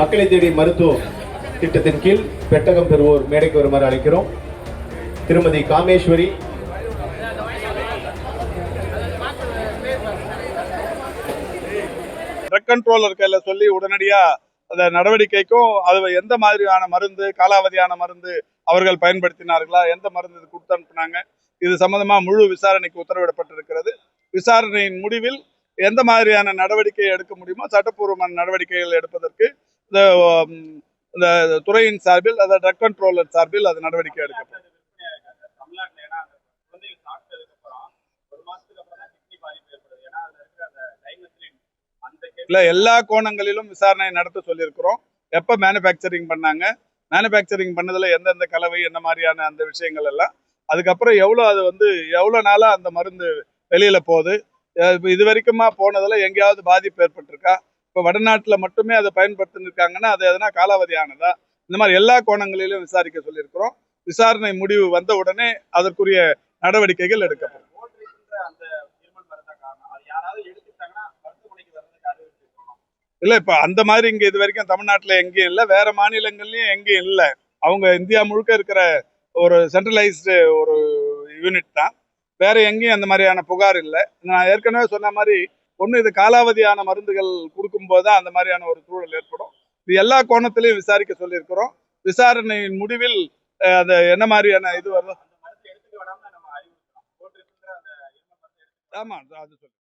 மக்களை தேடி மருத்துவ திட்டத்தின் கீழ் பெட்டகம் பெறுவோர் மேடைக்கு வருமாறு அழைக்கிறோம். திருமதி காமேஸ்வரி, ட்ரக் கண்ட்ரோலர் கையில சொல்லி உடனடியா அந்த நடவடிக்கைக்கும் அது எந்த மாதிரியான மருந்து, காலாவதியான மருந்து அவர்கள் பயன்படுத்தினார்களா, எந்த மருந்து இது கொடுத்து அனுப்புனாங்க, இது சம்பந்தமா முழு விசாரணைக்கு உத்தரவிடப்பட்டிருக்கிறது. விசாரணையின் முடிவில் எந்த மாதிரியான நடவடிக்கை எடுக்க முடியுமோ சட்டப்பூர்வமான நடவடிக்கைகள் எடுப்பதற்கு இந்த துறையின் சார்பில், அதாவது ட்ரக் கண்ட்ரோலர் சார்பில் அது நடவடிக்கை எடுக்கப்படும். இல்ல, எல்லா கோணங்களிலும் விசாரணை நடத்த சொல்லியிருக்கிறோம். எப்ப மேனுபேக்சரிங் பண்ணாங்க, மேனுபேக்சரிங் பண்ணதுல எந்தெந்த கலவை, என்ன மாதிரியான அந்த விஷயங்கள் எல்லாம், அதுக்கப்புறம் எவ்வளவு நாளா அந்த மருந்து வெளியில போகுது, இது வரைக்குமா போனதுல எங்கேயாவது பாதிப்பு ஏற்பட்டிருக்கா, இப்ப வடநாட்டுல மட்டுமே அதை பயன்படுத்திருக்காங்கன்னா அது எதனா காலாவதி ஆனதா, இந்த மாதிரி எல்லா கோணங்களிலும் விசாரிக்க சொல்லியிருக்கிறோம். விசாரணை முடிவு வந்த உடனே அதற்குரிய நடவடிக்கைகள் எடுக்கப்படும். இல்ல, இப்ப அந்த மாதிரி இங்க இது வரைக்கும் தமிழ்நாட்டுல எங்கேயும் இல்லை, வேற மாநிலங்கள்லயும் எங்கேயும் இல்லை. அவங்க இந்தியா முழுக்க இருக்கிற ஒரு சென்ட்ரலைஸ்டு ஒரு யூனிட் தான். வேற எங்கேயும் அந்த மாதிரியான புகார் இல்லை. நான் ஏற்கனவே சொன்ன மாதிரி ஒண்ணு, இது காலாவதியான மருந்துகள் கொடுக்கும்போது தான் அந்த மாதிரியான ஒரு சூழல் ஏற்படும். இது எல்லா கோணத்திலையும் விசாரிக்க சொல்லியிருக்கிறோம். விசாரணையின் முடிவில் அது என்ன மாதிரியான இது வருதோ, ஆமா அது சொல்லு.